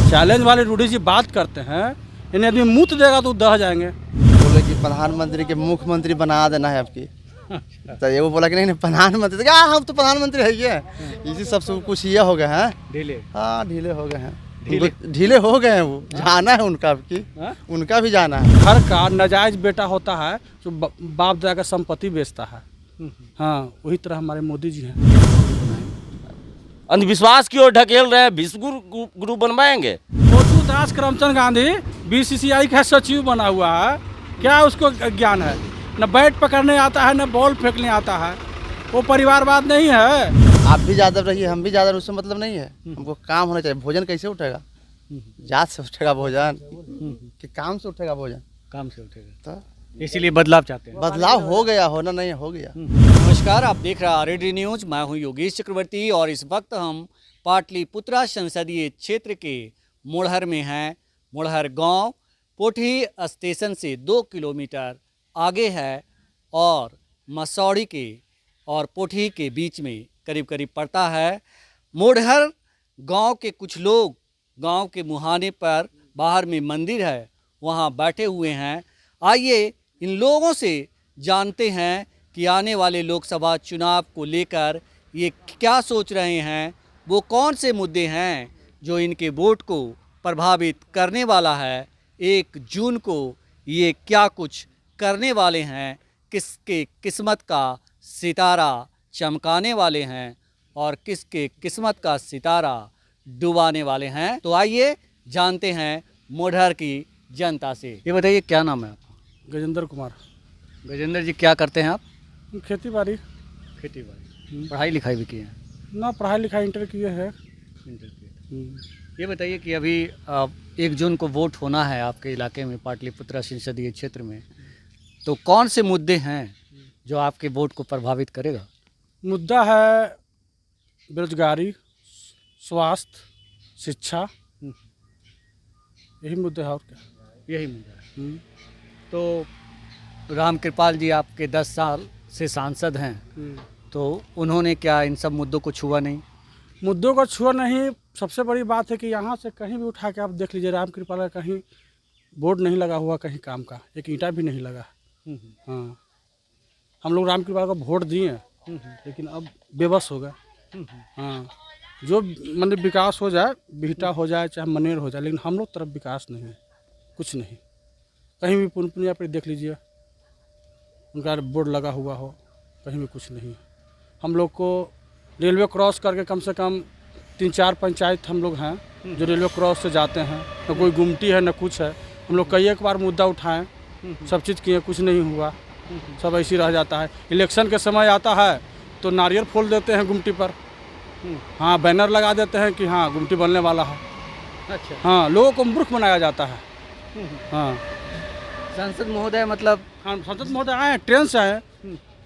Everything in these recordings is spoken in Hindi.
चैलेंज वाले रूढ़ी जी बात करते हैं, इन्हें आदमी मुँह देगा तो दह जाएंगे। बोले कि प्रधानमंत्री के मुख्यमंत्री बना देना है आपकी। तो ये वो बोला कि नहीं प्रधानमंत्री, तो क्या हम तो प्रधानमंत्री है ये, इसी सब कुछ ये हो गए हैं ढीले। हाँ ढीले हो गए हैं, ढीले हो गए हैं। वो जाना है उनका भी, उनका भी जाना है। घर का नाजायज बेटा होता है जो बाप दादा का संपत्ति बेचता है। हाँ, वही तरह हमारे मोदी जी हैं। अंधविश्वास की ओर ढकेल रहे हैं, विश्व गुरु बनवाएंगे। मोचूदास करमचंद गांधी बीसीसीआई का सचिव बना हुआ है, क्या उसको ज्ञान है? न बैट पकड़ने आता है, न बॉल फेंकने आता है। वो परिवारवाद नहीं है। आप भी यादव रहिए, हम भी यादव, उससे मतलब नहीं है। हमको काम होना चाहिए। भोजन कैसे उठेगा? जात से उठेगा भोजन कि काम से उठेगा भोजन? काम से उठेगा, तो इसीलिए बदलाव चाहते हैं। बदलाव हो गया, होना नहीं हो गया। नमस्कार, आप देख रहे हैं RD न्यूज। मैं हूं योगेश चक्रवर्ती और इस वक्त हम पाटलिपुत्रा संसदीय क्षेत्र के मोड़हर में हैं। मोड़हर गांव पोठी स्टेशन से 2 किलोमीटर आगे है और मसौड़ी के और पोठी के बीच में करीब करीब पड़ता है। मोड़हर गांव के कुछ लोग गांव के मुहाने पर बाहर में मंदिर है, वहां बैठे हुए हैं। आइए इन लोगों से जानते हैं कि आने वाले लोकसभा चुनाव को लेकर ये क्या सोच रहे हैं, वो कौन से मुद्दे हैं जो इनके वोट को प्रभावित करने वाला है। 1 जून को ये क्या कुछ करने वाले हैं, किसके किस्मत का सितारा चमकाने वाले हैं और किसके किस्मत का सितारा डुबाने वाले हैं। तो आइए जानते हैं मोड़हर की जनता से। ये बताइए क्या नाम है आपका? गजेंद्र कुमार। गजेंद्र जी, क्या करते हैं आप? खेती बाड़ी। खेती बाड़ी। पढ़ाई लिखाई भी की है? ना, पढ़ाई लिखाई इंटर किए है। ये बताइए कि अभी 1 जून को वोट होना है आपके इलाके में, पाटलिपुत्रा संसदीय क्षेत्र में, तो कौन से मुद्दे हैं जो आपके वोट को प्रभावित करेगा? मुद्दा है बेरोजगारी, स्वास्थ्य, शिक्षा, यही मुद्दे हैं और क्या। यही मुद्दा है। तो राम कृपाल जी आपके 10 साल से सांसद हैं, तो उन्होंने क्या इन सब मुद्दों को छुआ नहीं? मुद्दों को छुआ नहीं। सबसे बड़ी बात है कि यहाँ से कहीं भी उठा के आप देख लीजिए, राम कृपाल का कहीं बोर्ड नहीं लगा हुआ, कहीं काम का एक ईंटा भी नहीं लगा। हाँ, हम लोग राम कृपाल को वोट दिए, लेकिन अब बेबस हो गए। हाँ, जो मतलब विकास हो जाए, बिहटा हो जाए, चाहे मनेर हो जाए, लेकिन हम लोग तरफ विकास नहीं है, कुछ नहीं। कहीं भी पुनपुनिया पर देख लीजिए, उनका बोर्ड लगा हुआ हो, कहीं भी कुछ नहीं। हम लोग को रेलवे क्रॉस करके कम से कम 3-4 पंचायत हम लोग हैं जो रेलवे क्रॉस से जाते हैं, न कोई गुमटी है न कुछ है। हम लोग कई एक बार मुद्दा उठाएं, सब चीज़ किए, कुछ नहीं हुआ, सब ऐसे ही रह जाता है। इलेक्शन के समय आता है तो नारियल फोड़ देते हैं गुमटी पर। हाँ, बैनर लगा देते हैं कि हाँ गुमटी बनने वाला है। अच्छा। हाँ, लोगों को मूर्ख बनाया जाता है। हाँ, सांसद महोदय मतलब? हाँ, सांसद महोदय आए, ट्रेन से आए,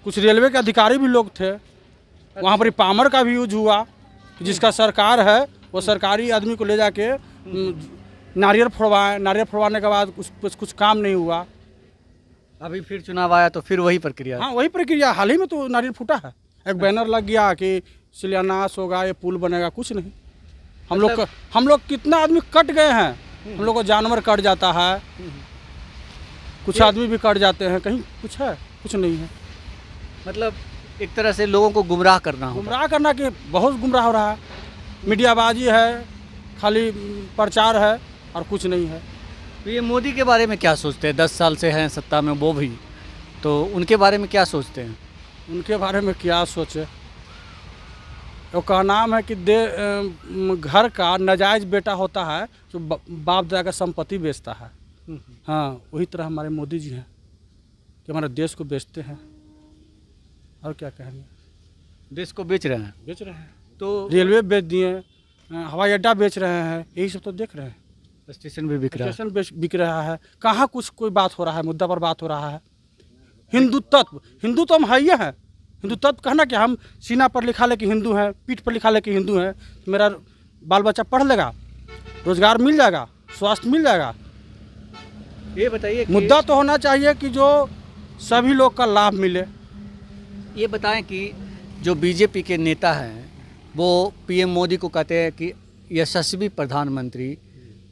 कुछ रेलवे के अधिकारी भी लोग थे। वहाँ पर पामर का भी यूज हुआ, जिसका सरकार है वो सरकारी आदमी को ले जाके नारियल फोड़वाएं। नारियल फोड़वाने के बाद कुछ काम नहीं हुआ। अभी फिर चुनाव आया तो फिर वही प्रक्रिया? हाँ, वही प्रक्रिया। हाल ही में तो नारियल फूटा है, एक बैनर लग गया कि शिलान्यास होगा, ये पुल बनेगा, कुछ नहीं। हम लोग कितना आदमी कट गए हैं। हम लोग को जानवर कट जाता है, कुछ आदमी भी कट जाते हैं, कहीं कुछ है, कुछ नहीं है। मतलब एक तरह से लोगों को गुमराह करना हो। गुमराह करना कि बहुत गुमराह हो रहा है। मीडियाबाजी है, खाली प्रचार है और कुछ नहीं है। तो ये मोदी के बारे में क्या सोचते हैं? 10 साल से हैं सत्ता में वो भी, तो उनके बारे में क्या सोचते हैं? उनके बारे में क्या सोचे, वो का नाम है कि घर का नाजायज बेटा होता है जो बाप दादा का संपत्ति बेचता है। हाँ, वही तरह हमारे मोदी जी हैं कि हमारे देश को बेचते हैं। और क्या कहेंगे, देश को बेच रहे हैं। बेच रहे हैं। तो रेलवे बेच दिए, हवाई अड्डा बेच रहे हैं, यही सब तो देख रहे हैं। स्टेशन भी बिक रहा है। स्टेशन बिक रहा है। कहाँ कुछ कोई बात हो रहा है, मुद्दा पर बात हो रहा है। हिंदू तो हम है ही हैं। हिंदू तत्व कहना कि हम सीना पर लिखा ले कि हिंदू हैं, पीठ पर लिखा ले कि हिंदू हैं, तो मेरा बाल बच्चा पढ़ लेगा, रोजगार मिल जाएगा, स्वास्थ्य मिल जाएगा। ये बताइए, मुद्दा तो होना चाहिए कि जो सभी लोग का लाभ मिले। ये बताएं कि जो बीजेपी के नेता हैं वो पीएम मोदी को कहते हैं कि यशस्वी प्रधानमंत्री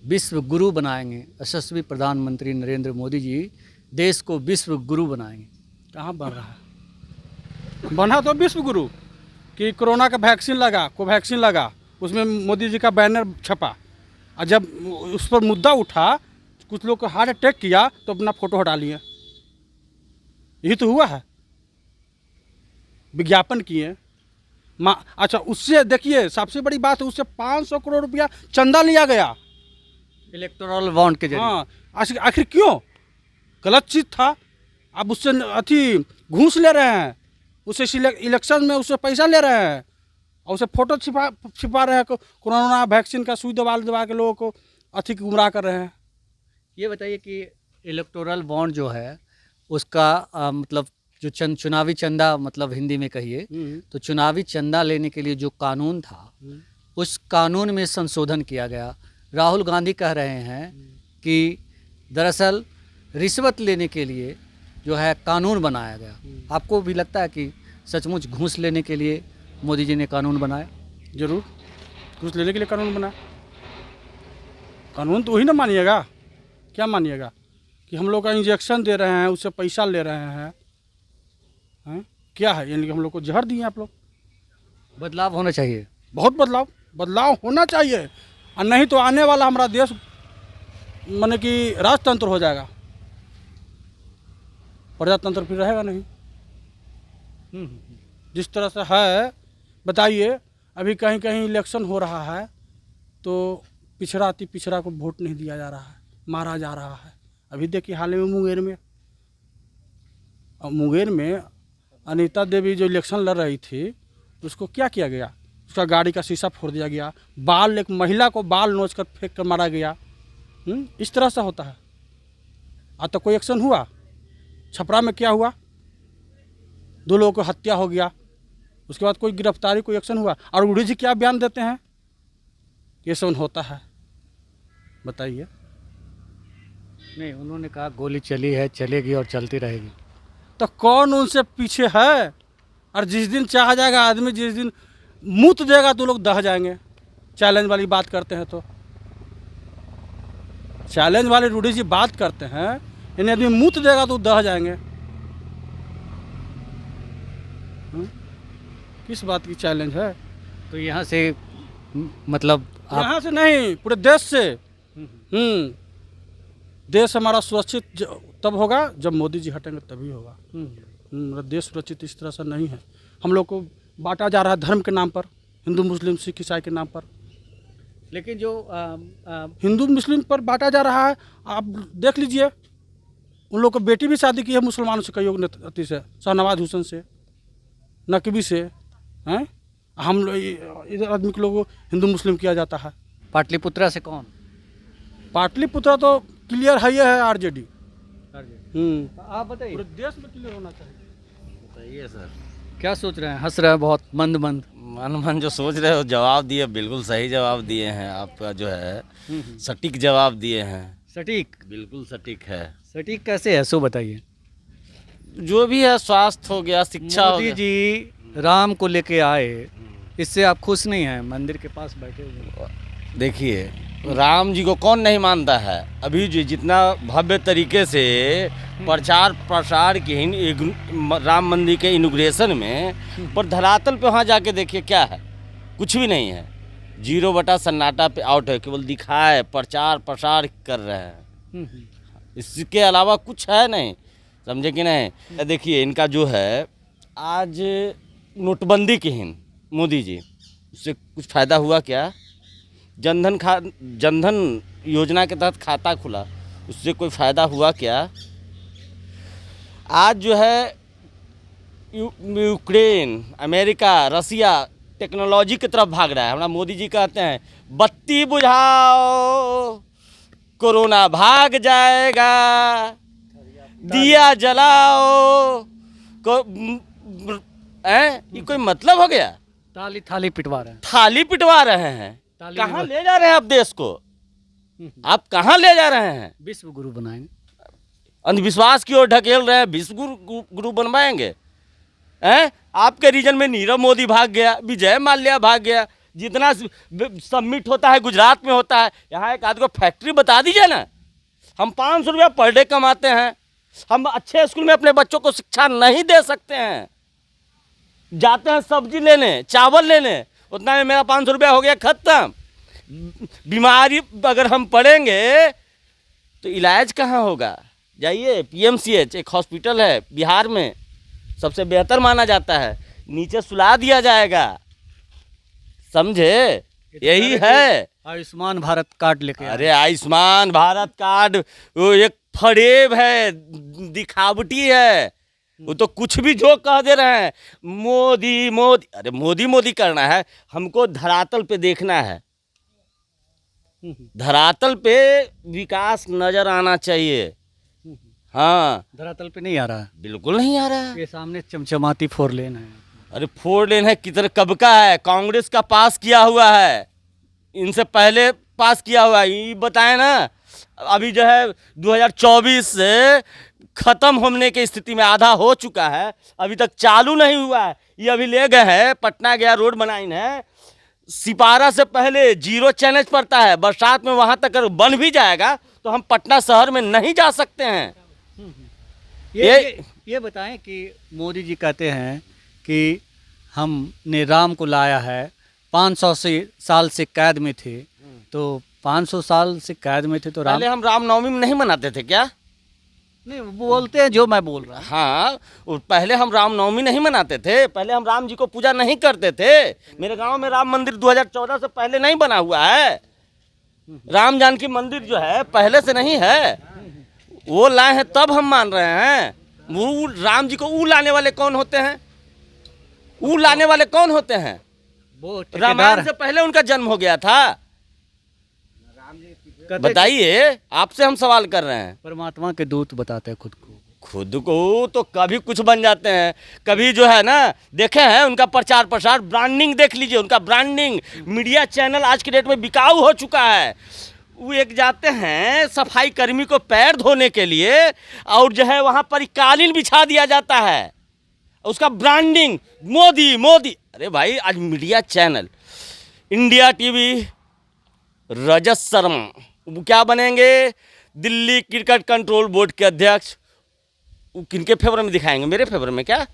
विश्व गुरु बनाएंगे, यशस्वी प्रधानमंत्री नरेंद्र मोदी जी देश को विश्व गुरु बनाएंगे। कहाँ बन रहा है? बना तो विश्व गुरु कि कोरोना का वैक्सीन लगा, कोवैक्सीन लगा, उसमें मोदी जी का बैनर छपा, और जब उस पर मुद्दा उठा, कुछ लोग को हार्ट अटैक किया तो अपना फोटो हटा लिए। यही तो हुआ है। विज्ञापन किए अच्छा, उससे देखिए सबसे बड़ी बात है, उससे 500 करोड़ रुपया चंदा लिया गया इलेक्टोरल बॉन्ड के जरिए। हाँ, आखिर क्यों? गलत चीज़ था। अब उससे अथी घूस ले रहे हैं, उससे इलेक्शन में उससे पैसा ले रहे हैं, और उसे फोटो छिपा रहे हैं। कोरोना वैक्सीन का सुई दबा के लोगों को अथी गुमराह कर रहे हैं। ये बताइए कि इलेक्टोरल बॉन्ड जो है उसका मतलब जो चुनावी चंदा, मतलब हिंदी में कहिए तो चुनावी चंदा लेने के लिए जो कानून था, उस कानून में संशोधन किया गया। राहुल गांधी कह रहे हैं कि दरअसल रिश्वत लेने के लिए जो है कानून बनाया गया। आपको भी लगता है कि सचमुच घूस लेने के लिए मोदी जी ने कानून बनाया? जरूर, घूस लेने के लिए कानून बना। कानून तो वही ना मानिएगा, क्या मानिएगा कि हम लोग का इंजेक्शन दे रहे हैं, उससे पैसा ले रहे हैं, क्या है? यानी कि हम लोग को जहर दिए आप लोग। बदलाव होना चाहिए, बहुत बदलाव होना चाहिए, और नहीं तो आने वाला हमारा देश माने कि राजतंत्र हो जाएगा, प्रजातंत्र फिर रहेगा नहीं। जिस तरह से है, बताइए, अभी कहीं कहीं इलेक्शन हो रहा है तो पिछड़ा अति पिछड़ा को वोट नहीं दिया जा रहा है, मारा जा रहा है। अभी देखिए हाल में मुंगेर में अनीता देवी जो इलेक्शन लड़ रही थी, उसको क्या किया गया? उसका गाड़ी का शीशा फोड़ दिया गया, एक महिला को बाल नोच कर फेंक कर मारा गया। इस तरह से होता है। आज तक कोई एक्शन हुआ? छपरा में क्या हुआ? 2 लोगों को हत्या हो गया, उसके बाद कोई गिरफ्तारी, कोई एक्शन हुआ? और उड़ी जी क्या बयान देते हैं? ये सब होता है, बताइए। नहीं, उन्होंने कहा गोली चली है, चलेगी और चलती रहेगी। तो कौन उनसे पीछे है? और जिस दिन चाह जाएगा आदमी, जिस दिन मुँह देगा तो लोग दह जाएंगे। चैलेंज वाली बात करते हैं तो चैलेंज वाले रूढ़ी जी बात करते हैं, यानी आदमी मुँह देगा तो दह जाएंगे। किस बात की चैलेंज है? तो यहाँ से मतलब यहाँ से नहीं, पूरे देश से। देश हमारा सुरक्षित तब होगा जब मोदी जी हटेंगे, तभी होगा। मेरा देश सुरक्षित इस तरह से नहीं है। हम लोग को बांटा जा रहा है धर्म के नाम पर, हिंदू मुस्लिम सिख ईसाई के नाम पर। लेकिन जो हिंदू मुस्लिम पर बांटा जा रहा है, आप देख लीजिए, उन लोग को बेटी भी शादी की है मुसलमानों से, कई अति से, शाहनवाज हुसैन से, नकवी से, हैं? हम लोग इधर आदमी के लोगों को हिंदू मुस्लिम किया जाता है। पाटलिपुत्रा से कौन? पाटलिपुत्रा तो क्लियर है, ये है आरजेडी। आप बताइए, पूरे देश में क्लियर होना चाहिए। बताइए सर, क्या सोच रहे हैं? हंस रहे हैं बहुत मंद मन जो सोच रहे हो जवाब दिए, बिल्कुल सही जवाब दिए हैं। आपका जो है सटीक जवाब दिए हैं। सटीक? बिल्कुल सटीक है। सटीक कैसे है, सो बताइए। जो भी है, स्वास्थ्य हो गया, शिक्षा हो मोदी गया। जी राम को लेके आए, इससे आप खुश नहीं हैं? मंदिर के पास बैठे हुए। देखिए, राम जी को कौन नहीं मानता है? अभी जो जितना भव्य तरीके से प्रचार प्रसार की राम मंदिर के इनॉग्रेशन में, पर धरातल पे वहाँ जाके देखिए क्या है, कुछ भी नहीं है। 0 सन्नाटा पे आउट है, केवल दिखाए प्रचार प्रसार कर रहे हैं, इसके अलावा कुछ है नहीं, समझे कि नहीं? देखिए इनका जो है, आज नोटबंदी की मोदी जी, उससे कुछ फ़ायदा हुआ क्या? जनधन योजना के तहत खाता खुला, उससे कोई फ़ायदा हुआ क्या? आज जो है यूक्रेन, अमेरिका, रसिया टेक्नोलॉजी की तरफ भाग रहा है। हमारा मोदी जी कहते हैं बत्ती बुझाओ कोरोना भाग जाएगा, दिया जलाओ ये कोई मतलब हो गया? थाली पिटवा रहे हैं। थाली पिटवा रहे हैं। कहाँ ले जा रहे हैं आप देश को? आप कहाँ ले जा रहे हैं? विश्व गुरु बनाएंगे, अंधविश्वास की ओर ढकेल रहे हैं, विश्व गुरु बनवाएंगे। हैं? आपके रीजन में नीरव मोदी भाग गया, विजय माल्या भाग गया, जितना सबमिट होता है गुजरात में होता है, यहाँ एक आदमी को फैक्ट्री बता दीजिए ना। हम 500 रुपया पर डे कमाते हैं, हम अच्छे स्कूल में अपने बच्चों को शिक्षा नहीं दे सकते हैं। जाते हैं सब्जी लेने, चावल लेने, उतना में मेरा 500 रुपया हो गया खत्म। बीमारी अगर हम पड़ेंगे तो इलाज कहाँ होगा? जाइए PMCH एक हॉस्पिटल है बिहार में, सबसे बेहतर माना जाता है, नीचे सुला दिया जाएगा, समझे? यही है आयुष्मान भारत कार्ड लेके अरे आयुष्मान भारत कार्ड वो एक फरेब है, दिखावटी है, वो तो कुछ भी जो कह दे रहे हैं, मोदी मोदी। अरे मोदी मोदी करना है, हमको धरातल पे देखना है, धरातल पे विकास नजर आना चाहिए। हाँ, धरातल पे नहीं आ रहा है, बिल्कुल नहीं आ रहा है। ये सामने चमचमाती 4 लेन है। अरे 4 लेन है, किधर कब का है? कांग्रेस का पास किया हुआ है, इनसे पहले पास किया हुआ है। ये बताएं ना, अभी जो है 2024 से खत्म होने की स्थिति में, आधा हो चुका है, अभी तक चालू नहीं हुआ है। ये अभी ले गए हैं, पटना गया रोड बनाई है, सिपारा से पहले 0 चैलेंज पड़ता है, बरसात में वहां तक बन भी जाएगा तो हम पटना शहर में नहीं जा सकते हैं। ये बताएं कि मोदी जी कहते हैं कि हमने राम को लाया है, 500 साल से कैद में थे, तो 500 साल से कैद में थे तो पहले हम रामनवमी में नहीं मनाते थे क्या? नहीं, वो बोलते हैं जो मैं बोल रहा हूँ। हाँ, पहले हम रामनवमी नहीं मनाते थे, पहले हम राम जी को पूजा नहीं करते थे। मेरे गांव में राम मंदिर 2014 से पहले नहीं बना हुआ है। राम जानकी मंदिर जो है पहले से नहीं है, वो लाए हैं तब हम मान रहे हैं। वो राम जी को ऊ लाने वाले कौन होते हैं? ऊ लाने वाले कौन होते हैं? वो रामायण से पहले उनका जन्म हो गया था। बताइए, आपसे हम सवाल कर रहे हैं। परमात्मा के दूत बताते हैं खुद को तो कभी कुछ बन जाते हैं, कभी जो है ना, देखे हैं उनका प्रचार प्रसार, ब्रांडिंग देख लीजिए, उनका ब्रांडिंग मीडिया चैनल आज के डेट में बिकाऊ हो चुका है। वो एक जाते हैं सफाई कर्मी को पैर धोने के लिए, और जो है वहाँ पर कालीन बिछा दिया जाता है, उसका ब्रांडिंग मोदी मोदी। अरे भाई, आज media channel India TV, Rajat Sharma वो क्या बनेंगे? दिल्ली क्रिकेट कंट्रोल बोर्ड के अध्यक्ष। वो किनके फेवर में दिखाएंगे? मेरे फेवर में क्या?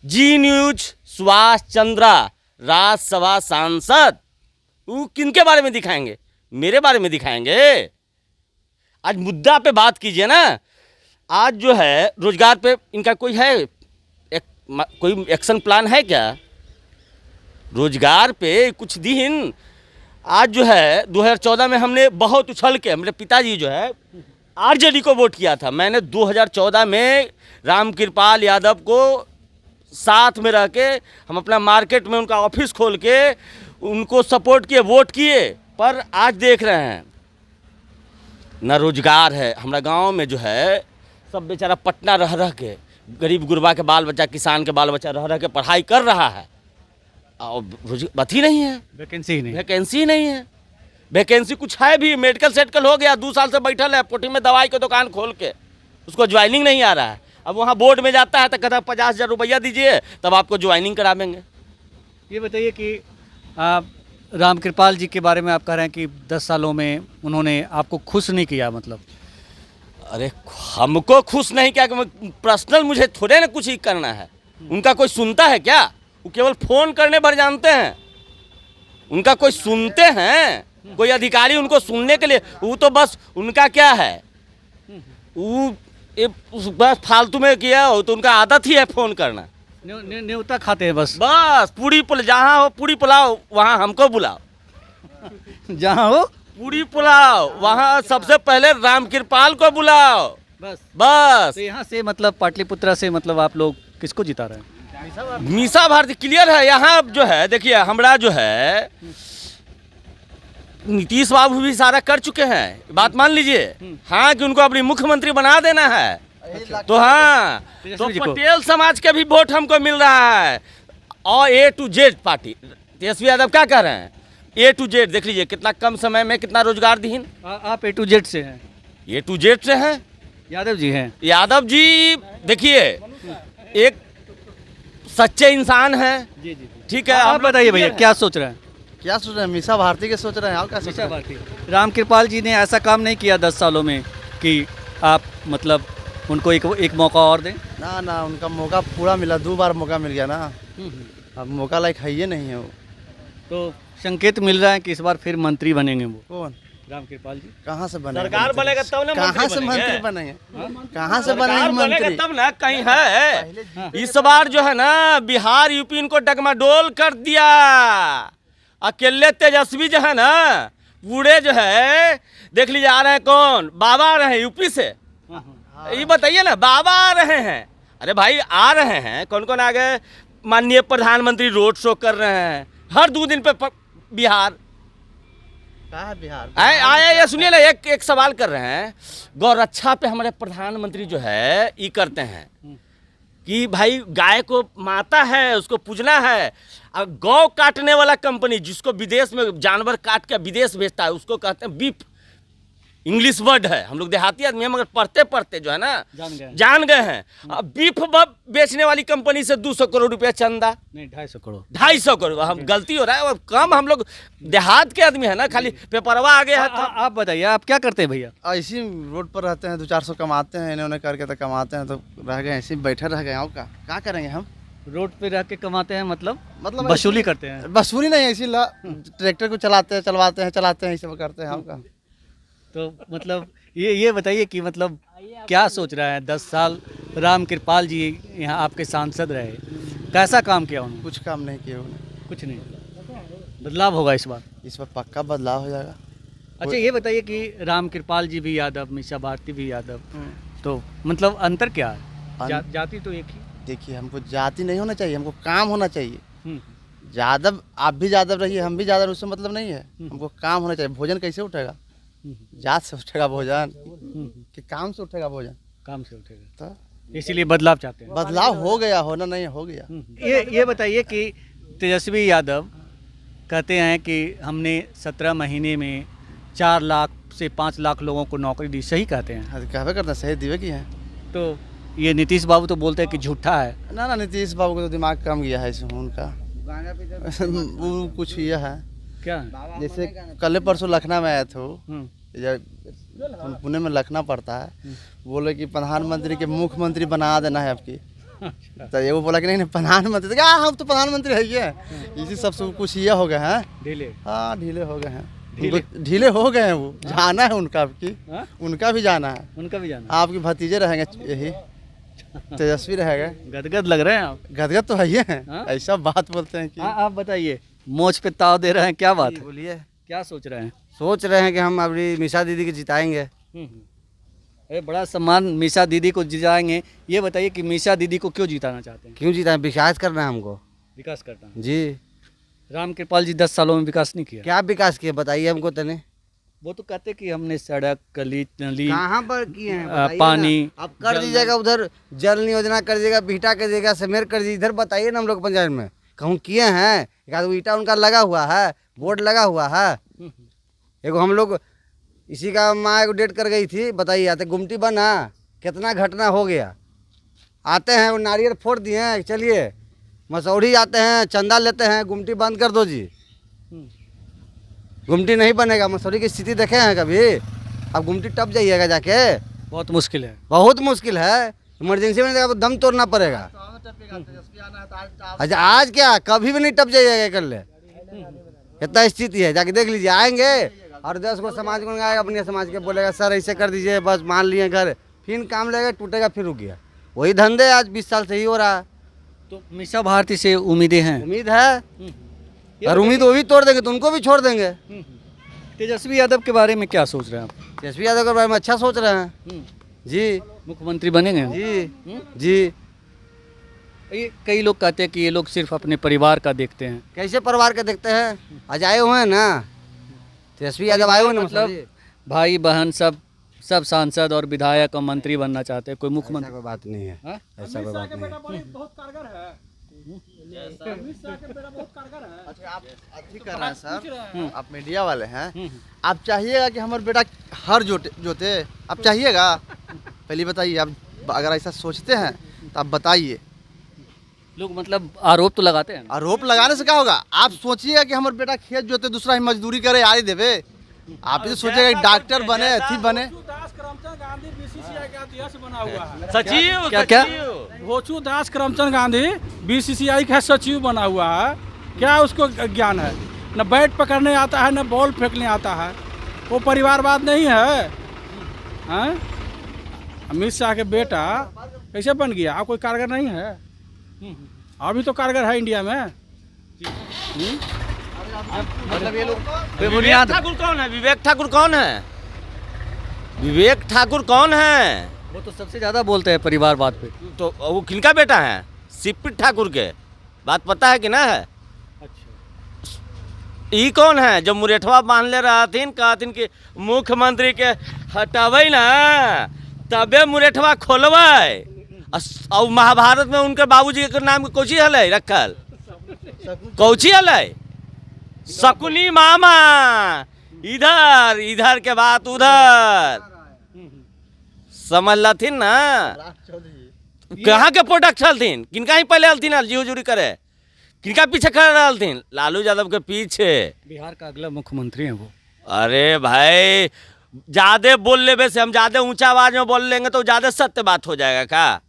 जी न्यूज सुभाष चंद्रा, राज्यसभा सांसद, वो किनके बारे में दिखाएंगे? मेरे बारे में दिखाएंगे। आज मुद्दा पे बात कीजिए ना। आज जो है रोजगार पे इनका कोई है कोई एक्शन प्लान है क्या? रोजगार पे कुछ दिन। आज जो है 2014 में हमने बहुत उछल के, मेरे पिताजी जो है RJD को वोट किया था। मैंने 2014 में रामकृपाल यादव को साथ में रह के, हम अपना मार्केट में उनका ऑफिस खोल के उनको सपोर्ट किए, वोट किए। पर आज देख रहे हैं ना रोजगार है। हमारा गांव में जो है सब बेचारा पटना रह रह के, गरीब गुरबा के बाल बच्चा, किसान के बाल बच्चा रह रह के पढ़ाई कर रहा है, और बात ही नहीं है, वैकेंसी ही नहीं, वैकेंसी नहीं है। वैकेंसी कुछ है भी, मेडिकल सेटकल हो गया, 2 साल से बैठल है पोटी में दवाई की दुकान खोल के, उसको ज्वाइनिंग नहीं आ रहा है। अब वहाँ बोर्ड में जाता है तो कहता है 50,000 रुपया दीजिए तब आपको ज्वाइनिंग करावेंगे। ये बताइए कि आप रामकृपाल जी के बारे में आप कह रहे हैं कि 10 सालों में उन्होंने आपको खुश नहीं किया, मतलब? अरे हमको खुश नहीं किया, पर्सनल मुझे थोड़े ना कुछ ही करना है। उनका कोई सुनता है क्या? वो केवल फोन करने भर जानते हैं। उनका कोई सुनते हैं? कोई अधिकारी उनको सुनने के लिए? वो तो बस उनका क्या है, वो बस फालतू में किया हो तो उनका आदत ही है फोन करना। न्योता खाते हैं बस पूरी पुल, जहाँ हो पूरी पुलाव वहाँ हमको बुलाओ, जहाँ हो पूरी पुलाव वहाँ सबसे पहले रामकृपाल को बुलाओ, बस। तो यहाँ से मतलब पाटलिपुत्रा से मतलब आप लोग किसको जिता रहे हैं? मीसा भारती क्लियर है। यहाँ जो है देखिए, हमारा जो है नीतीश बाबू भी सारा कर चुके हैं, बात मान लीजिए। हाँ, कि उनको अपनी मुख्यमंत्री बना देना है। तो हाँ, तो पटेल समाज के भी वोट हमको मिल रहा है, और A to Z party. Tejashwi Yadav क्या कह रहे हैं? A to Z देख लीजिए, कितना कम समय में कितना रोजगार दीन। आप A to Z से हैं? A to Z से हैं। यादव जी हैं? यादव जी देखिए एक सच्चे इंसान हैं। जी जी, ठीक है। आप बताइए भैया क्या सोच रहे हैं? क्या सोच रहे हैं? मीसा भारती के सोच रहे हैं, और क्या सोच मीसा रहे हैं? भारती, राम कृपाल जी ने ऐसा काम नहीं किया 10 सालों में कि आप मतलब उनको एक मौका और दें। ना ना, उनका मौका पूरा मिला, 2 बार मौका मिल गया ना, अब मौका लायक है ये नहीं है वो। तो संकेत मिल रहा है कि इस बार फिर मंत्री बनेंगे वो कौन? राम कृपाल जी। कहाँ से बनेंगे? सरकार बनेगा तब ना कहाँ से मंत्री मंत्री बनेंगे। बनेंगे? कहाँ से सरकार बनेंगे बनेगा मंत्री? तब ना, कहीं है। इस बार जो है ना बिहार यूपी इनको डगमाडोल कर दिया। अकेले तेजस्वी जो है ना पूरे जो है देख लीजिए आ रहे हैं कौन, बाबा आ रहे हैं यूपी से। ये बताइए ना, बाबा आ रहे हैं। अरे भाई आ रहे हैं, कौन कौन आ गए? माननीय प्रधानमंत्री रोड शो कर रहे हैं हर 2 दिन पे बिहार कहाँ है बिहार? आए ये सुनिए ना, एक सवाल कर रहे हैं। गौरक्षा पे हमारे प्रधानमंत्री जो है ये करते हैं कि भाई गाय को माता है, उसको पूजना है। अब गौ काटने वाला कंपनी जिसको विदेश में जानवर काट के विदेश भेजता है उसको कहते हैं बीफ। इंग्लिश वर्ड है, हम लोग देहाती आदमी हैं मगर पढ़ते पढ़ते जो है ना जान गए हैं। अब बीफ बेचने वाली कंपनी से 200 करोड़ रुपया चंदा, नहीं 250 करोड़, 250 करोड़। हम गलती हो रहा है, और कम हम लोग देहात के आदमी है ना, खाली पेपरवा आ गया है। आप बताइए आप क्या करते हैं भैया? ऐसे रोड पर रहते हैं, 200-400 कमाते हैं, इन्होंने करके तो कमाते हैं, तो रह गए ऐसे ही बैठे रह गए। और क्या करेंगे हम? रोड पे रह के कमाते हैं मतलब मतलब वसूली करते हैं? वसूली नहीं, ऐसी ट्रैक्टर को चलाते हैं, चलवाते हैं, चलाते हैं, ये सब करते हैं। हम तो मतलब ये बताइए कि मतलब क्या सोच रहा है? 10 साल राम कृपाल जी यहाँ आपके सांसद रहे, कैसा काम किया उन्होंने? कुछ काम नहीं किया उन्होंने। कुछ नहीं, बदलाव होगा इस बार? इस पर पक्का बदलाव हो जाएगा। अच्छा ये बताइए कि राम कृपाल जी भी यादव, मीसा भारती भी यादव, तो मतलब अंतर क्या है? जाति तो एक ही। देखिए, हमको जाति नहीं होना चाहिए, हमको काम होना चाहिए। यादव आप भी यादव रहिए, हम भी यादव, उससे मतलब नहीं है। हमको काम होना चाहिए। भोजन कैसे उठेगा? जात से उठेगा भोजन कि काम से उठेगा भोजन? काम से उठेगा, तो इसीलिए बदलाव चाहते हैं। बदलाव हो गया, होना नहीं हो गया। ये बताइए कि तेजस्वी यादव कहते हैं कि हमने 17 महीने में 4 लाख से 5 लाख लोगों को नौकरी दी, सही कहते हैं? कहवे करना सही दिवे की है। तो ये नीतीश बाबू तो बोलते हैं कि झूठा है। ना ना, नीतीश बाबू को तो दिमाग कम गया है इसमें उनका। वो कुछ ये है क्या? जैसे कल परसों लखनऊ में आए थे, पुणे में लखनऊ पड़ता है, बोले कि प्रधानमंत्री के मुख्यमंत्री बना देना है आपकी। तो ये वो बोला कि नहीं प्रधानमंत्री, तो क्या हम तो प्रधानमंत्री है ये। इसी सब कुछ ये हो गए हैं ढीले। हाँ, ढीले हो गए हैं, ढीले हो गए हैं। वो जाना है उनका, आपकी उनका भी जाना है, उनका भी जाना। आपके भतीजे रहेंगे, यही तेजस्वी रहेगा। गदगद लग रहे हैं आप। गदगद तो है ही है, ऐसा बात बोलते हैं कि। आप बताइए, मोच पे ताव दे रहे हैं, क्या बात है? बोलिए। क्या सोच रहे हैं? सोच रहे हैं कि हम अपनी मीसा दीदी को जिताएंगे। अरे बड़ा सम्मान, मीसा दीदी को जिताएंगे। ये बताइए कि मीसा दीदी को क्यों जिताना चाहते हैं? क्यों जिताएं? विकास करना है हमको। विकास करना है। जी। राम कृपाल जी 10 सालों में विकास नहीं किया। क्या विकास किया बताइए हमको तने। वो तो कहते कि हमने सड़क, गली, नली, कहाँ पर किए हैं बताइए पानी, ना। आप कर दीजिएगा, उधर जल योजना कर दीजिएगा, बीटा कर दीजिएगा, समेर कर दीजिए। इधर बताइए ना हम लोग पंचायत में कहूँ किए हैं? एक आध ईटा उनका लगा हुआ है, बोर्ड लगा हुआ है। एगो हम लोग इसी का माँ एगो डेट कर गई थी, बताइए आते गुमटी बना, कितना घटना हो गया। आते हैं वो नारियल फोड़ दिए हैं, चलिए मसौड़ी आते हैं, चंदा लेते हैं, गुमटी बंद कर दो जी। गुमटी नहीं बनेगा। मसौड़ी की स्थिति देखे हैं कभी? अब गुमटी टप जाइएगा जाके, बहुत मुश्किल है। बहुत मुश्किल है। इमरजेंसी में तो दम तोड़ना पड़ेगा। अच्छा आज क्या, कभी भी नहीं टप जाइएगा कर ले, इतना स्थिति है। जाके देख लीजिए, आएंगे और 10 को समाज को आएगा, अपने समाज के बोलेगा सर ऐसे कर दीजिए, बस मान लिए घर, फिर काम लेगा, टूटेगा, फिर रुक गया। वही धंधे आज 20 साल से ही हो रहा है। तो मीसा भारती से उम्मीदें हैं? उम्मीद है, और उम्मीद वो भी तोड़ देंगे तो उनको भी छोड़ देंगे। तेजस्वी यादव के बारे में क्या सोच रहे हैं आप? तेजस्वी यादव के बारे में अच्छा सोच रहे हैं जी। मुख्यमंत्री बनेंगे? जी जी। ये कई लोग कहते हैं कि ये लोग सिर्फ अपने परिवार का देखते हैं। कैसे परिवार के देखते हैं? आज आए हुए हैं ना तेजस्वी यादव, आए हुए ना, मतलब भाई बहन सब सांसद और विधायक और मंत्री बनना चाहते हैं, कोई मुख्यमंत्री। कोई बात नहीं है। हाँ? ऐसा कोई बात नहीं है। बहुत कारगर है। अच्छा, आप अच्छी कर रहे हैं सर, आप मीडिया वाले हैं, आप चाहिएगा कि हमारे बेटा हर जोते आप चाहिएगा? पहले बताइए, आप अगर ऐसा सोचते हैं तो आप बताइए। लोग मतलब आरोप तो लगाते हैं। आरोप लगाने से क्या होगा? आप सोचिएगा कि हमारे बेटा खेत जोते दूसरा ही मजदूरी करे आए देवे। आप भी तो सोचिएगा कि डॉक्टर बने अथी बने। दास करमचंद गांधी बीसीसीआई का अध्यक्ष बना हुआ है। सचिव क्या क्या? भोचू दास करमचंद गांधी बीसीसीआई का सचिव बना हुआ है। क्या उसको ज्ञान है? न बैट पकड़ने आता है, न बॉल फेंकने आता है। वो परिवारवाद नहीं है। हैं? अमित शाह के बेटा कैसे बन गया? आप कोई कारगर नहीं है? अभी तो कारगर है इंडिया में। मतलब ये लोग विवेक बेबुनियाद। ठाकुर कौन है? विवेक ठाकुर कौन है? विवेक ठाकुर कौन है? वो तो सबसे ज्यादा बोलते हैं परिवारवाद पे। तो वो किनका बेटा है? सिप्पी ठाकुर के। बात पता है कि ना है? ई कौन है जो मुरेठवा बांध ले रहा थीन? कहथिन कि मुख्यमंत्री के हटावे ना तबे मुरेठवा खोलवे। और महाभारत में उनके बाबूजी के नाम कोची हलै रखल? कौची हलै? शकुनी मामा। इधर इधर के बात उधर समझ लथिन ना। कहाँ के प्रोडक्ट हलथिन? किनका ही पहले हलथिन जी हुजूरी करे? किनका पीछे खड़े रहलथिन? लालू यादव के पीछे। बिहार का अगला मुख्यमंत्री है वो। अरे भाई ज्यादा बोल लेवे से हम ज्यादा ऊंचा आवाज में बोल लेंगे तो ज्यादा सत्य बात हो जाएगा क्या?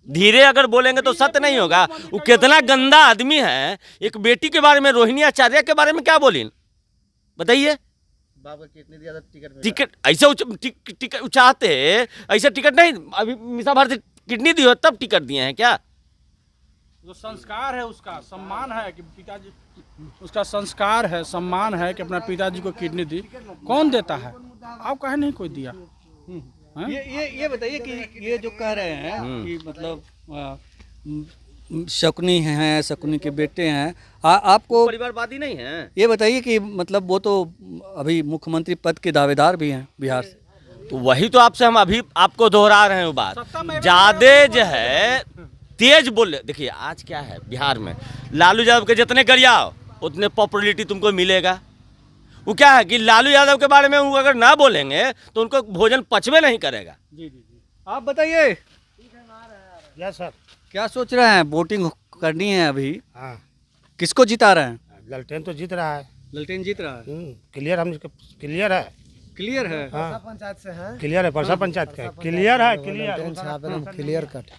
धीरे अगर बोलेंगे तो सत्य नहीं होगा। वो कितना गंदा आदमी है। एक बेटी के बारे में, रोहिणी आचार्य के बारे में क्या बोली बताइए? टिकट ऐसे टिकट चाहते ऐसे टिकट नहीं। अभी मीसा भारती किडनी दी हो तब टिकट दिए हैं क्या? जो संस्कार है उसका सम्मान है कि पिताजी, उसका संस्कार है, सम्मान है कि अपना पिताजी को किडनी दी। कौन देता है? आप कहे नहीं कोई दिया। हैं? ये बताइए कि ये जो कह रहे हैं कि मतलब शकुनी हैं, शकुनी के बेटे हैं, आपको परिवारवादी नहीं है। ये बताइए कि मतलब वो तो अभी मुख्यमंत्री पद के दावेदार भी हैं बिहार से। तो वही तो आपसे हम अभी आपको दोहरा रहे हैं वो बात। ज्यादा जो है तेज बोले। देखिए आज क्या है बिहार में, लालू यादव के जितने गरियाओ उतने पॉपुलरिटी तुमको मिलेगा। वो क्या है कि लालू यादव के बारे में वो अगर ना बोलेंगे तो उनको भोजन पचवे नहीं करेगा। आप बताइए यस सर। क्या सोच रहे हैं? वोटिंग करनी है अभी, हाँ, किसको जिता रहे हैं? ललटेन तो जीत रहा है। ललटेन जीत रहा है। क्लियर हम क्लियर है। क्लियर है। हाँ, पंचायत से है। क्लियर है। परसा पंचायत का क्लियर है। क्लियर कट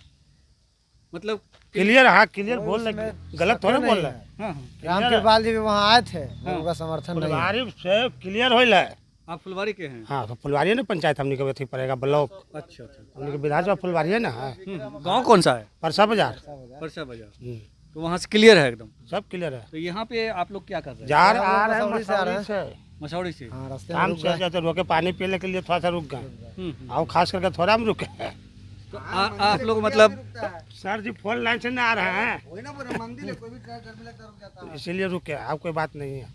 मतलब क्लियर हाँ क्लियर बोल रहे, गलत थोड़ा बोल रहे हैं। हाँ, राम कृपाल जी भी वहाँ आए थे, उनका समर्थन नहीं है। फुलवारी से क्लियर होल है। आप फुलवारी के हैं? हाँ, तो फुलवारी ना पंचायत हमने के अथी पड़ेगा ब्लॉक। अच्छा। हमने के विधानसभा फुलवारी है ना। गांव कौन सा है? परसा बाजार। परसा बाजार। तो वहाँ से क्लियर है एकदम। सब क्लियर है। तो यहाँ पे आप लोग क्या कर रहे हैं? जा रहे आ रहे हैं मसौरी से आ रहे हैं। मसौरी से। मसौड़ी से। हाँ, रास्ते काम से जाते रोके पानी पीने के लिए थोड़ा सा रुक गए। और खास करके थोड़ा हम रुके हैं। तो आप लोग मतलब सर जी फोन लाइन से ना आ रहे हैं वही ना पूरा मंदिर है, कोई भी ट्रक मिले तो रुक जाता है। इसीलिए रुके। आप कोई बात नहीं है।